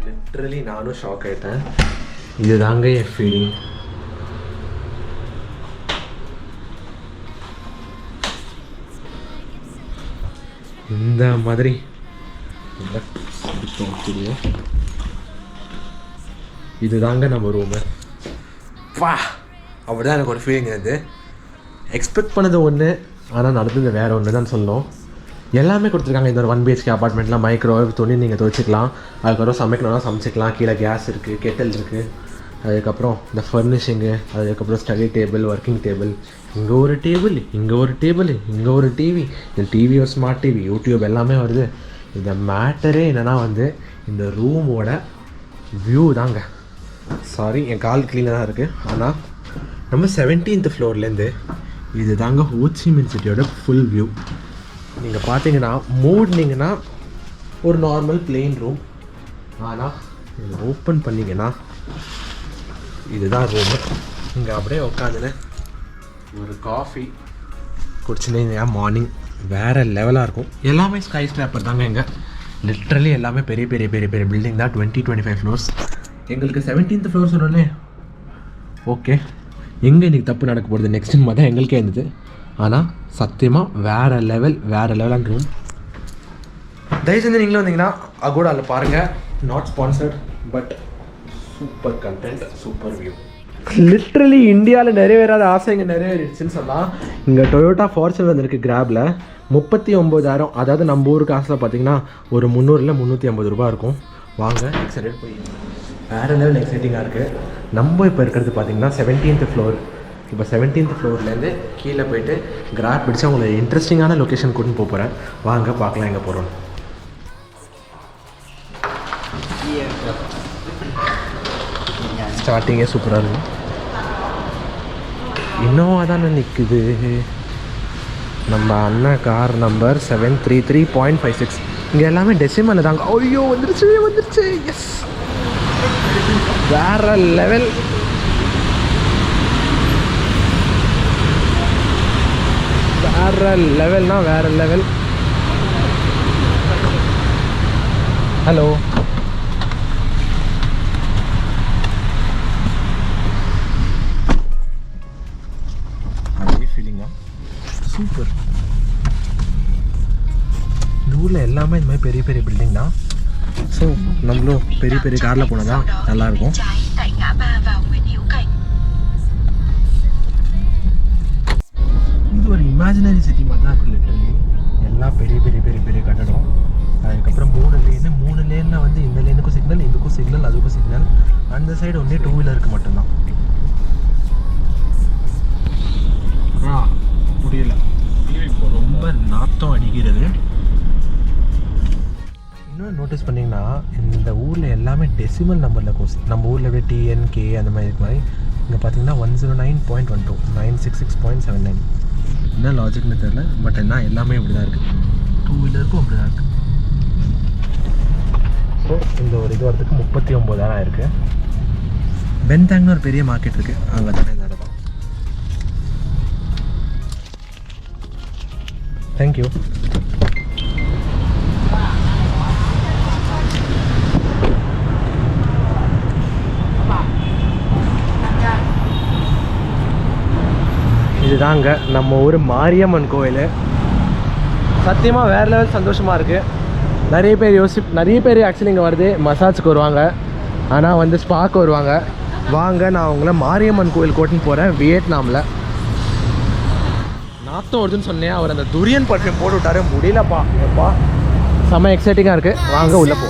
Literally நானும் shock ஆகிட்டேன். இதுதாங்க என் ஃபீலிங். இந்த மாதிரி இதுதாங்க நம்ம ரூமு. வா, அப்படிதான் எனக்கு ஒரு ஃபீலிங் இருந்தது. எக்ஸ்பெக்ட் பண்ணது ஒன்று, ஆனால் நடந்தது வேறு ஒன்று தான் சொல்லணும். எல்லாமே கொடுத்துருக்காங்க. இந்த ஒரு 1 BHK அப்பார்ட்மெண்ட்லாம் மைக்ரோவேவ், துணி நீங்கள் துவைச்சிக்கலாம், அதுக்கப்புறம் சமைக்கணும்னா சமைச்சிக்கலாம், கீழே கேஸ் இருக்குது, கெட்டல் இருக்குது, அதுக்கப்புறம் இந்த ஃபர்னிஷிங்கு, அதுக்கப்புறம் ஸ்டடி டேபிள், ஒர்க்கிங் டேபிள், இங்கே ஒரு டேபிள், இங்கே ஒரு டேபிள், இங்கே ஒரு டிவி, இந்த டிவி ஒரு ஸ்மார்ட் டிவி, யூடியூப் எல்லாமே வருது. இந்த மேட்டரே என்னென்னா வந்து இந்த ரூமோட வியூ தாங்க. சாரி, என் கால் க்ளீனாக தான் இருக்குது. ஆனால் நம்ம 17th ஃப்ளோர்லேருந்து இது தாங்க ஹோச்சிமின் சிட்டியோட ஃபுல் வியூ. நீங்கள் பார்த்தீங்கன்னா மூடினீங்கன்னா ஒரு நார்மல் பிளெயின் ரூம், ஆனால் இதை ஓப்பன் பண்ணிங்கன்னா இதுதான் ரூமு. இங்கே அப்படியே உட்காந்துன்னு ஒரு காஃபி குடிச்சுன்னு மார்னிங் வேறு லெவலாக இருக்கும். எல்லாமே ஸ்கை ஸ்கிராப்பர் தாங்க. இங்கே லிட்ரலி எல்லாமே பெரிய பெரிய பெரிய பெரிய பில்டிங் தான். 20-25 ஃப்ளோர்ஸ். எங்களுக்கு 17th ஃப்ளோர் சொன்னோன்னே ஓகே, எங்கே இன்றைக்கி தப்பு நடக்க போகிறது நெக்ஸ்ட்டுன்னு பார்த்தா எங்களுக்கே இருந்தது. ஆனால் சத்தியமாக வேறு லெவலான ரூம். தயவு செஞ்சு நீங்களும் வந்தீங்கன்னா அகோடாவில் பாருங்கள். Not sponsored, but super content, super view. Literally இந்தியாவில் நிறைவேறாத ஆசை இங்கே நிறைவேறிடுச்சுன்னு சொன்னால், இங்கே டொயோட்டா ஃபார்ச்சுனர் வந்திருக்கு கிராபில். 39,000, அதாவது நம்ம ஊருக்கு காசில் பார்த்தீங்கன்னா ஒரு 300-350 ரூபா இருக்கும். வாங்க, எக்ஸைட்டட் போய் வேறு லெவல் எக்ஸைட்டிங்காக இருக்குது. நம்ம இப்போ இருக்கிறது பார்த்தீங்கன்னா 17th ஃப்ளோர். இப்போ 17th ஃப்ளோர்லேருந்து கீழே போய்ட்டு கிராப் பிடிச்சி அவங்களை இன்ட்ரெஸ்டிங்கான லொக்கேஷன் கூட்டின்னு போகிறேன். வாங்க பார்க்கலாம் எங்கே போகிறோம். ஸ்டார்டிங்கே சூப்பராக இருக்கும். இன்னோவா தானே நிற்குது. நம்ம அண்ணன் கார் நம்பர் 733.56. இங்கே எல்லாமே டெசிமல் தாங்க. ஐயோ, வந்துருச்சு. எஸ், வேற லெவல். வேற லெவல். Hello, super. இந்த ஊரில் எல்லாமே இந்த மாதிரி பெரிய பெரிய பில்டிங் தான். ஸோ நம்மளும் பெரிய பெரிய காரில் போனால் தான் நல்லாயிருக்கும். இது ஒரு இமேஜினரி சிட்டி மாதிரி தான் இருக்குது. லிட்டரலி எல்லாம் பெரிய பெரிய பெரிய பெரிய கட்டடம். அதுக்கப்புறம் 3 லேனில் வந்து இந்த லேனுக்கும் சிக்னல், இதுக்கும் சிக்னல், அதுக்கும் சிக்னல். அந்த சைடு ஒன்றே 2 வீலருக்கு மட்டும்தான். முடியல, ரொம்ப நாத்தம் அடிக்கிறது. இன்னும் நோட்டீஸ் பண்ணிங்கன்னா இந்த ஊரில் எல்லாமே டெசிமல் நம்பரில் கோர்ஸ். நம்ம ஊரில் அப்படியே TNK அந்த மாதிரி இருக்கு மாதிரி. இங்கே பார்த்தீங்கன்னா 109.12, 966.79. என்ன லாஜிக்னு தெரில, பட் என்ன எல்லாமே இப்படி தான் இருக்குது. 2 வீலருக்கும் அப்படி தான் இருக்குது. ஸோ இந்த ஒரு இது வரதுக்கு 39,000 இருக்குது. பென்தாங்னு ஒரு பெரிய மார்க்கெட் இருக்குது, அங்கே தானே இந்த இடம். தேங்க்யூ. இதுதாங்க நம்ம ஊர் மாரியம்மன் கோயில். சத்தியமாக வேறு லெவல் சந்தோஷமாக இருக்குது. நிறைய பேர் ஆக்சுவலி இங்கே வருது மசாஜுக்கு வருவாங்க, ஆனால் வந்து ஸ்பாக்கு வருவாங்க. வாங்க, நான் உங்களை மாரியம்மன் கோயில் கூட்டின்னு போகிறேன். வியட்நாமில் நாத்தம் வருதுன்னு சொன்னேன். அவர் அந்த துரியன் பர்ஃப்யூம் போட்டு விட்டாரு. முடியலப்பா, எப்பா செம்ம எக்ஸைட்டிங்காக இருக்குது. வாங்க உள்ளே போ.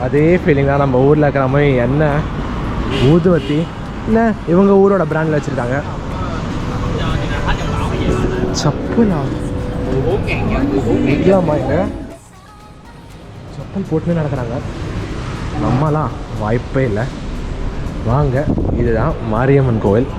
அதே ஃபீலிங் தான் நம்ம ஊரில் இருக்கிற மாதிரி. எண்ணெய் ஊதுவத்தி இல்லை இவங்க ஊரோட பிராண்டில் வச்சுருக்காங்க. சப்பலா இல்லாமா, இங்கே சப்பல் போட்டுன்னு நடக்கிறாங்க. நம்மலாம் வாய்ப்பே இல்லை. வாங்க, இதுதான் மாரியம்மன் கோவில்.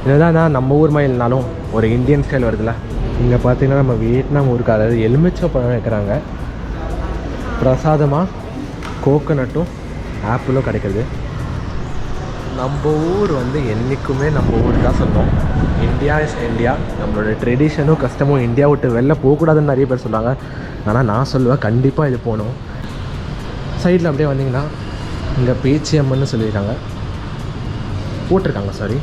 இதுதான் நம்ம ஊர் மயில்னாலும் ஒரு இந்தியன் ஸ்டைல் வருதுல்ல. இங்கே பார்த்தீங்கன்னா நம்ம வியட்நாம் ஊருக்கு அதாவது எலுமிச்சை பழம் வைக்கிறாங்க. பிரசாதமாக கோகோனட்டும் ஆப்பிளும் கிடைக்கிது. நம்ம ஊர் வந்து என்றைக்குமே நம்ம ஊர் தான் சொல்லுவோம். India is India. நம்மளோட ட்ரெடிஷனும் கஸ்டமும் இந்தியா விட்டு வெளில போகக்கூடாதுன்னு நிறைய பேர் சொல்லுவாங்க. ஆனால் நான் சொல்லுவேன் கண்டிப்பாக இது போகணும். சைடில் அப்படியே வந்தீங்கன்னா இங்கே பேச்சியம்மன்னு சொல்லியிருக்காங்க, போட்டிருக்காங்க சாரி.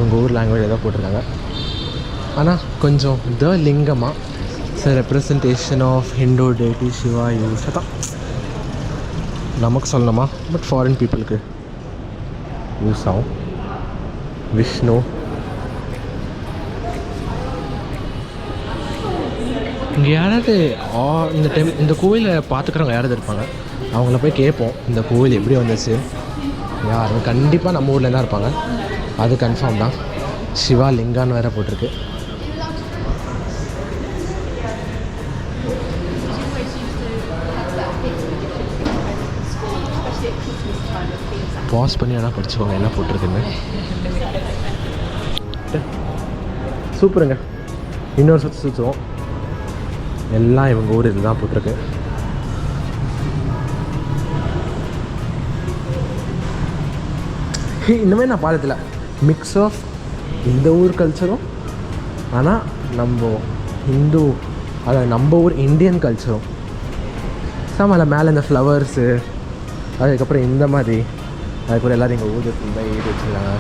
உங்கள் ஊர் லாங்குவேஜ் ஏதோ போட்டிருக்காங்க. ஆனால் கொஞ்சம் த லிங்கமாக representation of Hindu deity Shiva use தான் நமக்கு சொல்லணுமா, பட் ஃபாரின் பீப்புளுக்கு யூஸ் ஆகும். விஷ்ணு இங்கே யாராவது இந்த கோயிலை பார்த்துக்கிறவங்க யாராவது இருப்பாங்க, அவங்கள போய் கேட்போம் இந்த கோவில் எப்படி வந்துச்சு. யாரும் கண்டிப்பாக நம்ம ஊரில் தான் இருப்பாங்க, அது கன்ஃபார்ம் தான். சிவா லிங்கான்னு வேறு போட்டிருக்கு. பாஸ் பண்ணி வேணால் படிச்சுக்கோங்க என்ன போட்டிருக்குன்னு. சூப்பருங்க. இன்னொரு சுற்றுவோம். எல்லாம் இவங்க ஊர் இதுதான் போட்டிருக்கு. இந்தமாதிரி நான் பார்த்ததில்ல. மிக்ஸ் ஆஃப் இந்த ஊர் கல்ச்சரும் ஆனால் நம்ம ஹிந்து அதாவது நம்ம ஊர் இந்தியன் கல்ச்சரும் சாமான். மேலே இந்த ஃப்ளவர்ஸு, அதுக்கப்புறம் இந்த மாதிரி, அதுக்கப்புறம் எல்லோரும் எங்கள் ஊர் ஃபுல்லாக ஏறி வச்சுருக்காங்க.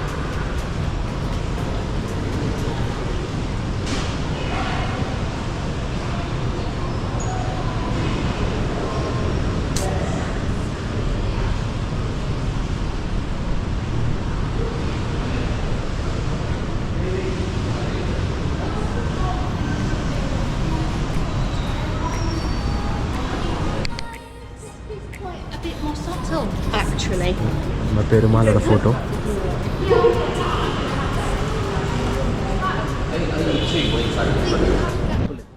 நம்ம பெருமாளோட ஃபோட்டோ.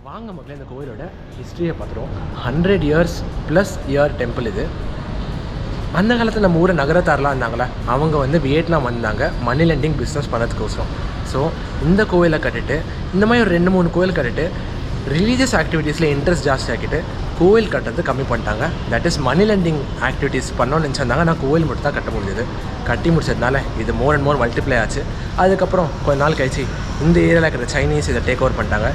வாங்க மக்களே, இந்த கோயிலோட ஹிஸ்ட்ரியை பார்த்துருவோம். 100 years + இயர் டெம்பிள் இது. அந்த காலத்தில் நம்ம ஊரை நகரத்தாரெலாம் இருந்தாங்களே, அவங்க வந்து வியட்நாம் வந்தாங்க மணி லெண்டிங் பிஸ்னஸ் பண்ணதுக்கோசரம். ஸோ இந்த கோயிலை கட்டிட்டு இந்த மாதிரி ஒரு 2-3 கோயில் கட்டிட்டு ரிலீஜியஸ் ஆக்டிவிட்டீஸில் இன்ட்ரெஸ்ட் ஜாஸ்தி ஆக்கிட்டு கோவில் கட்டுறது கம்மி பண்ணிட்டாங்க. That is money lending activities பண்ணோன்னு நினச்சிருந்தாங்க. நான் கோவில் மட்டும் தான் கட்ட முடிஞ்சது. கட்டி முடிச்சதுனால இது மோர் அண்ட் மோர் மல்டிப்ளை ஆச்சு. அதுக்கப்புறம் கொஞ்ச நாள் கழிச்சு இந்த ஏரியாவில் இருக்கிற சைனீஸ் இதை டேக் ஓவர் பண்ணிட்டாங்க.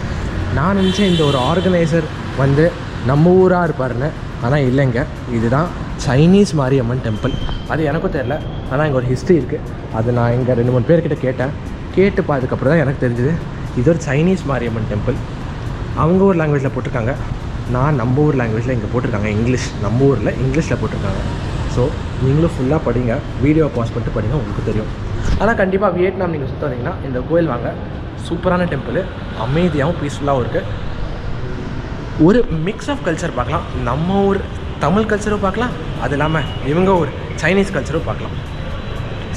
நான் நினச்சேன் இந்த ஒரு ஆர்கனைசர் வந்து நம்ம ஊராக இருப்பாருன்னு. ஆனால் இல்லைங்க, இதுதான் சைனீஸ் மாரியம்மன் டெம்பிள். அது எனக்கும் தெரில, ஆனால் இங்கே ஒரு ஹிஸ்ட்ரி இருக்குது. அது நான் இங்கே 2-3 பேர்கிட்ட கேட்டு பார்த்ததுக்கப்புறம் தான் எனக்கு தெரிஞ்சுது இது ஒரு சைனீஸ் மாரியம்மன் டெம்பிள். அவங்க ஊர் லாங்குவேஜில் போட்டிருக்காங்க, நான் நம்ம ஊர் லாங்குவேஜில் இங்கே போட்டிருக்காங்க. இங்கிலீஷ், நம்ம ஊரில் இங்கிலீஷில் போட்டிருக்காங்க. ஸோ நீங்களும் ஃபுல்லாக படிங்க, வீடியோ பாஸ் பண்ணிட்டு படிங்க, உங்களுக்கு தெரியும். ஆனால் கண்டிப்பாக வியட்நாம் நீங்கள் சுற்ற வந்தீங்கன்னா இந்த கோயில் வாங்க. சூப்பரான டெம்பிள், அமைதியாகவும் பீஸ்ஃபுல்லாகவும் இருக்குது. ஒரு மிக்ஸ் ஆஃப் கல்ச்சர் பார்க்கலாம். நம்ம ஊர் தமிழ் கல்ச்சரும் பார்க்கலாம், அது இல்லாமல் இவங்க ஊர் சைனீஸ் கல்ச்சரும் பார்க்கலாம்.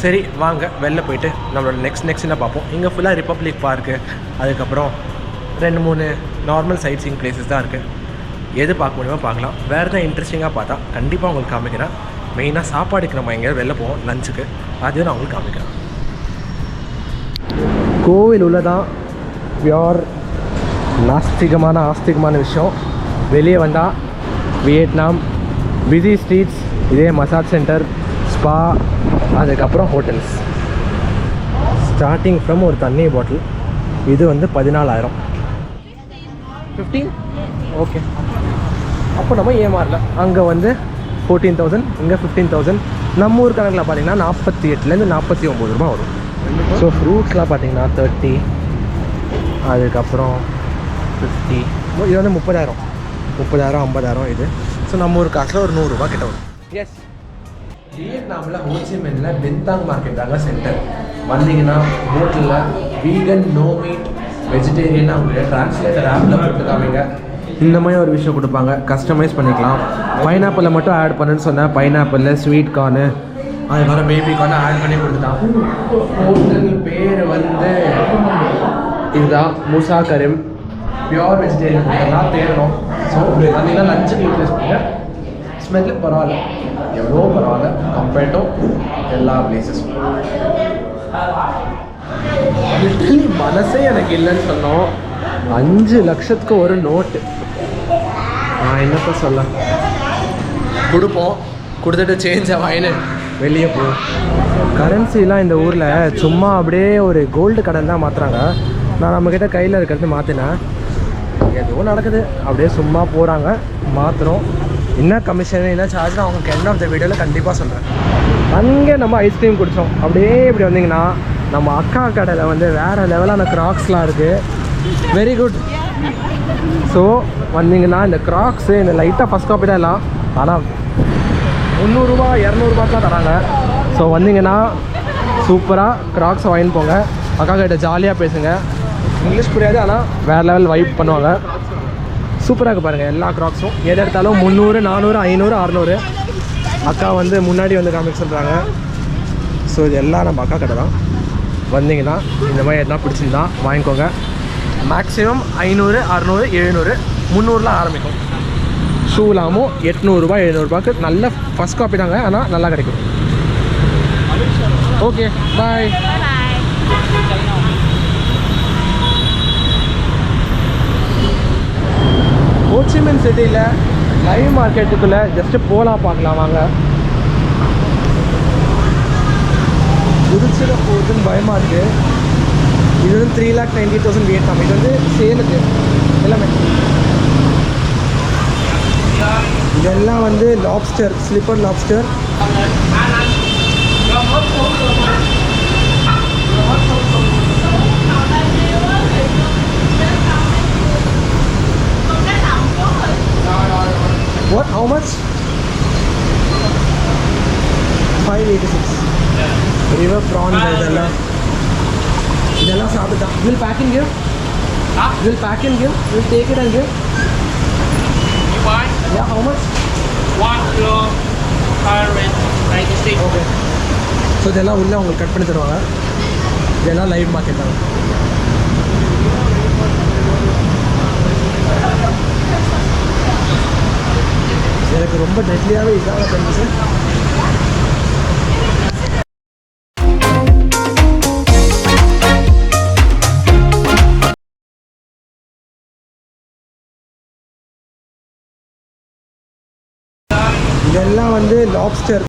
சரி வாங்க வெளில போயிட்டு நம்மளோட நெக்ஸ்ட் என்ன பார்ப்போம். இங்கே ஃபுல்லாக ரிப்பப்ளிக் பார்க்கு, அதுக்கப்புறம் 2-3 நார்மல் சைட் சீயிங் பிளேசஸ் தான் இருக்குது. எது பார்க்க முடியுமோ பார்க்கலாம். வேறு எதாவது இன்ட்ரெஸ்டிங்காக பார்த்தா கண்டிப்பாக உங்களுக்கு காமிக்கிறேன். மெயினாக சாப்பாடுக்கு நம்ம எங்கேயாவது வெளில போவோம் லஞ்சுக்கு, அதையும் நான் உங்களுக்கு காமிக்கிறேன். கோவில் உள்ளதான் பியோர் ஆஸ்திகமான விஷயம். வெளியே வந்தால் வியட்நாம், பிஸி ஸ்ட்ரீட்ஸ், இதே மசாஜ் சென்டர், ஸ்பா, அதுக்கப்புறம் ஹோட்டல்ஸ். ஸ்டார்டிங் ஃப்ரம் ஒரு தண்ணி பாட்டில் இது வந்து 14,000. 15 ஓகே. அப்போ நம்ம ஏமாறல. அங்கே வந்து 14,000, இங்கே 15,000. நம்ம ஊர் கணக்கில் பார்த்தீங்கன்னா 48லேருந்து 49 ரூபா வரும். ஸோ ஃப்ரூட்ஸ்லாம் பார்த்தீங்கன்னா 30, அதுக்கப்புறம் 50. இது வந்து 30,000, 50,000 இது. ஸோ நம்ம ஊர் காசில் ஒரு 100 ரூபா கிட்ட வரும். எஸ், வியட்நாமில் ஹோச்சிமின்னில் பின்தாங் மார்க்கெட் தாங்க சென்டர். வந்தீங்கன்னா ஹோட்டலில் வீகன், நோ மீட், வெஜிடேரியன் அவங்க டிரான்ஸ்லேட்டர் ஆப்பில் போட்டுக்காமீங்க. இந்த மாதிரி ஒரு விஷயம் கொடுப்பாங்க, கஸ்டமைஸ் பண்ணிக்கலாம். பைனாப்பிளை மட்டும் ஆட் பண்ணுன்னு சொன்னேன். பைனாப்பிள், ஸ்வீட் கார்னு, அது வர பேபிக்கு வந்து ஆட் பண்ணி கொடுத்துட்டான். ஹோட்டல் பேர் வந்து இதுதான் மூசா கரீம். பியோர் வெஜிடேரியன் இதெல்லாம் தேடணும். ஸோ வந்தீங்கன்னா லஞ்சுக்கு யூட்டிலைஸ் பண்ணுங்க. ஸ்மெல்லு பரவாயில்ல, எவ்வளோ பரவாயில்ல கம்பேர்ட் டு எல்லா பிளேசஸும். லிட்டரலி மனசே எனக்கு இல்லைன்னு சொன்னோம். 5 லட்சத்துக்கு ஒரு நோட்டு. நான் என்னப்போ சொல்ல, கொடுப்போம், கொடுத்துட்டு சேஞ்சை வாங்கினு வெளியே போகும். கரன்சிலாம் இந்த ஊரில் சும்மா அப்படியே ஒரு கோல்டு கடன் தான் மாற்றுறாங்க. நான் நம்மக்கிட்ட கையில் இருக்கிறது மாற்றினேன். ஏதோ நடக்குது, அப்படியே சும்மா போகிறாங்க, மாற்றுறோம். என்ன கமிஷன் என்ன சார்ஜ் அவங்களுக்கு எண்ட் ஆஃப் த வீடியோவில் கண்டிப்பாக சொல்கிறேன். அங்கே நம்ம ஐஸ்கிரீம் குடித்தோம். அப்படியே இப்படி வந்தீங்கன்னா நம்ம அக்கா கடையில் வந்து வேறு லெவலான க்ராக்ஸ்லாம் இருக்குது. Very good. ஸோ வந்தீங்கன்னா இந்த க்ராக்ஸு இந்த லைட்டாக ஃபஸ்ட் காப்பி தான் எல்லாம், ஆனால் 300 ரூபா 200 ரூபா தான் தராங்க. ஸோ வந்தீங்கன்னா சூப்பராக க்ராக்ஸை வாங்கிட்டு போங்க. அக்கா கிட்ட ஜாலியாக பேசுங்க. இங்கிலீஷ் புரியாது, ஆனால் வேறு லெவல் வைப் பண்ணுவாங்க. சூப்பராக இருக்குது பாருங்கள். எல்லா க்ராக்ஸும் எது எடுத்தாலும் 300 400 500 600. அக்கா வந்து முன்னாடி வந்து காமிக்க சொல்கிறாங்க. ஸோ இது எல்லாம் நம்ம அக்கா கடை தான். வந்தீங்கன்னா இந்த மாதிரி எதனா பிடிச்சிருந்தா வாங்கிக்கோங்க. மேக்ஸிமம் 500 600 700 300லாம் ஆரம்பிக்கும். ஷூலாமும் 800 ரூபா 700 ரூபாய்க்கு நல்ல ஃபஸ்ட் காப்பி தாங்க, ஆனால் நல்லா கிடைக்கும். Okay bye. ஹோச்சிமின் சிட்டியில் லைவ் மார்க்கெட்டுக்குள்ளே ஜஸ்ட்டு போகலாம், பார்க்கலாம் வாங்க. குதிச்சிட போகுதுன்னு பயமாக இருக்குது. இது வந்து 3,90,000 வியட்நாம். இது வந்து சேலுக்கு எல்லாமே. இதெல்லாம் வந்து lobster, slipper lobster. What? How much? 586. River prawn இதெல்லாம் சாப்பிட்டா. Will pack and give? Will pack and give? Will take it and give? You want? Yeah, how much? 1 kilo 196. Okay. So இதெல்லாம் உள்ளே உங்களுக்கு கட் பண்ணி தருவாங்க. இதெல்லாம் லைவ் மார்க்கெட் தான். எனக்கு ரொம்ப டெட்லியாகவே இதாக இருந்துச்சு. இதெல்லாம் வந்து லாப்ஸ்டர்.